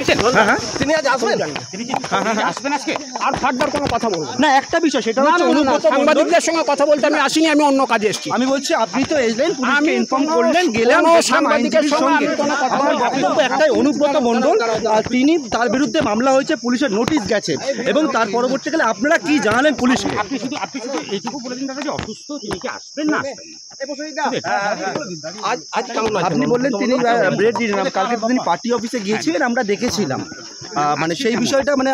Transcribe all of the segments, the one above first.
পেয়েছেন? হ্যাঁ, তিনি আজ আসবেন? তিনি কি আসবেন আজকে? আর ফার্দার কোনো কথা বলবো না একটা বিষয় সেটা হচ্ছে সাংবাদিকদের সঙ্গে কথা বলতে আমি আসিনি, আমি অন্য কাজে এসেছি। আমি বলছি আপনি তো এলেন, পুলিশকে আমি ইনফর্ম করলেন, গেলাম সাংবাদিকের সঙ্গে আমার বক্তব্য একটাই, অনুব্রত মণ্ডল তিনি তার বিরুদ্ধে মামলা হয়েছে, পুলিশের নোটিশ গেছে এবং তার পরবর্তীকালে আপনারা কি জানালেন পুলিশকে? আপনি শুধু এইটুকু বলে দিন দাদা যে অসুস্থ, তিনি কি আসবেন না আসবেন না? আপনি বললেন তিনি ব্রেড দিলেন, কালকে তিনি পার্টি অফিসে গিয়েছিলেন, আমরা দেখেছিলাম। মানে সেই বিষয়টা মানে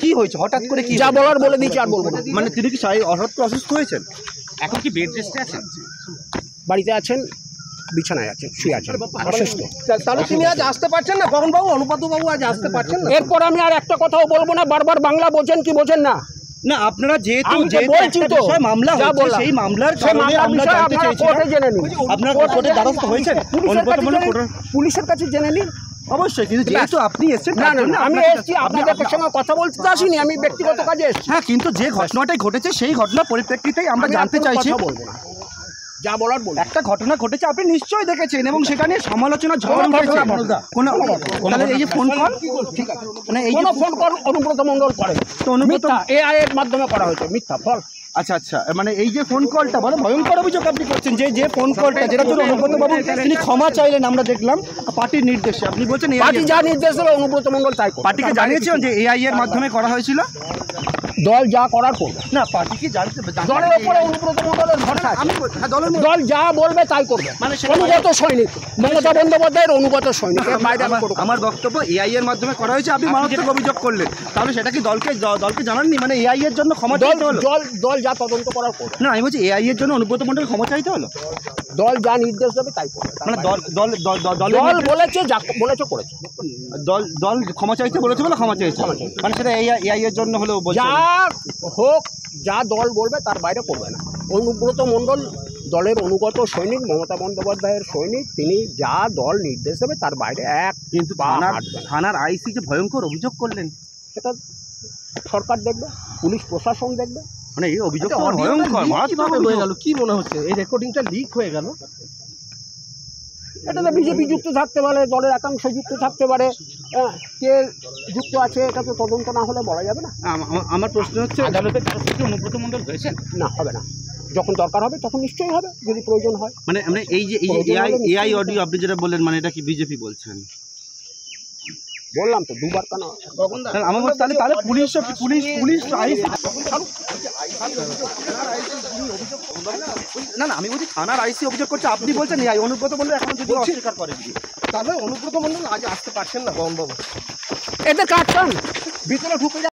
কি হয়েছে হঠাৎ করে, কি যা বলার বলে দিচ্ছি, আর বলবো না। মানে তিনি কি হঠাৎ করে অসুস্থ হয়েছেন? এখন কি বেড রেস্টে আছেন? বাড়িতে আছেন, বিছানায় আছেন, শুয়ে আছেন, অসুস্থ। তাহলে তিনি আজ আসতে পারছেন না? গগনবাবু, অনুপাতবাবু আজ আসতে পারছেন না? এরপর আমি আর একটা কথাও বলবো না। বারবার বাংলা বোঝেন কি বোঝেন না? না আপনারা যেহেতু বলছি তো, মামলা হয়েছে, সেই মামলার কারণে আমরা জানতে চাইছিলাম আপনারা কোর্টে দ্বারস্থ হয়েছেন? পুলিশের কাছে জেনে নিন। অবশ্যই, কিন্তু যেহেতু আপনি এসেছেন, না না, আমি এসেছি আপনাদের সঙ্গে কথা বলতে আসিনি, আমি ব্যক্তিগত কাজে এসেছি। হ্যাঁ, কিন্তু যে ঘটনাটাই ঘটেছে সেই ঘটনার পরিপ্রেক্ষিতেই আমরা জানতে চাইছি। বলবো না, যা বলার বলবো। একটা ঘটনা ঘটেছে, আপনি নিশ্চয়ই দেখেছেন এবং সেখানে সমালোচনা ঝড় উঠেছে। তাহলে এই যে ফোন কল, ঠিক আছে, মানে এই কোনো ফোন কল অনুব্রত মণ্ডল করে তো অনুব্রত এআই এর মাধ্যমে করা হয়েছে, মিথ্যা ফল। আচ্ছা আচ্ছা, মানে এই যে ফোন কলটা বড় ভয়ঙ্কর অভিযোগ আপনি করছেন, যে ফোন কলটা যেটা জন্য অনুব্রত বাবু তিনি ক্ষমা চাইলেন, আমরা দেখলাম পার্টির নির্দেশে। আপনি বলছেন পার্টি যা নির্দেশ দেবে অনুব্রত মণ্ডল তাই করবে। পার্টিকে জানিয়েছিলেন যে এআই এর মাধ্যমে করা হয়েছিল? দল যা করার করবে। না, পার্টি কি জানতে দলের উপরে অনুব্রত মণ্ডলের ভরসা আছে। দল যা বলবে তাই করবে। মানে অনুগত সৈনিক, মমতা বন্দ্যোপাধ্যায়ের অনুগত সৈনিক। আমার বক্তব্য এআই এর মাধ্যমে করা হয়েছে, আপনি মারাত্মক অভিযোগ করলেন, তাহলে সেটা কি দলকে জানাননি? মানে এআই এর জন্য ক্ষমা চাইতে হলো? দল যা তদন্ত করার করবে। না, আমি বলছি এআই এর জন্য অনুব্রত মণ্ডল ক্ষমা চাইতে হলো? দল যা নির্দেশ দেবে তাই করবে। মানে দল বলেছে, যা বলেছে করেছে। দল ক্ষমা চাইতে বলেছে বলে ক্ষমা চেয়েছে, মানে সেটা এআই এর জন্য হলো যা হোক, যা দল বলবে তার বাইরে করবে না। অনুব্রত মণ্ডল দলের অনুগত সৈনিক, মমতা বন্দ্যোপাধ্যায়ের সৈনিক, তিনি যা দল নির্দেশ দেবে তার বাইরে এক কিন্তু থানার আইসি যে ভয়ঙ্কর অভিযোগ করলেন, সেটা সরকার দেখবে, পুলিশ প্রশাসন দেখবে। মানে এই অভিযোগ ভয়ঙ্কর হয়ে গেল, কি মনে হচ্ছে এই রেকর্ডিংটা লিক হয়ে গেল? এটাতে বিজেপি যুক্ত থাকতে পারে, দলের একাংশ যুক্ত থাকতে পারে, কে যুক্ত আছে এটা তো তদন্ত না হলে বলা যাবে না। আমার প্রশ্ন হচ্ছে, আদালতে অনুব্রত মণ্ডল হয়েছেন? না, হবে না। যখন দরকার হবে তখন নিশ্চয়ই হবে, যদি প্রয়োজন হয়। মানে এই যে এআই অডিও আপনি যেটা বললেন, মানে এটা কি বিজেপি বলছেন? বললাম তো দুবার কেন। আমার বলছি তাহলে পুলিশ না, আমি বলছি থানার আইসি অভিযোগ করছে, আপনি বলছেন এআই, অনুব্রত বললে এখন যদি অস্বীকার করেন, তাহলে অনুব্রত মণ্ডল আজ আসতে পারছেন না গগনবাবু? এদের কাটছেন ভিতরে ঢুকে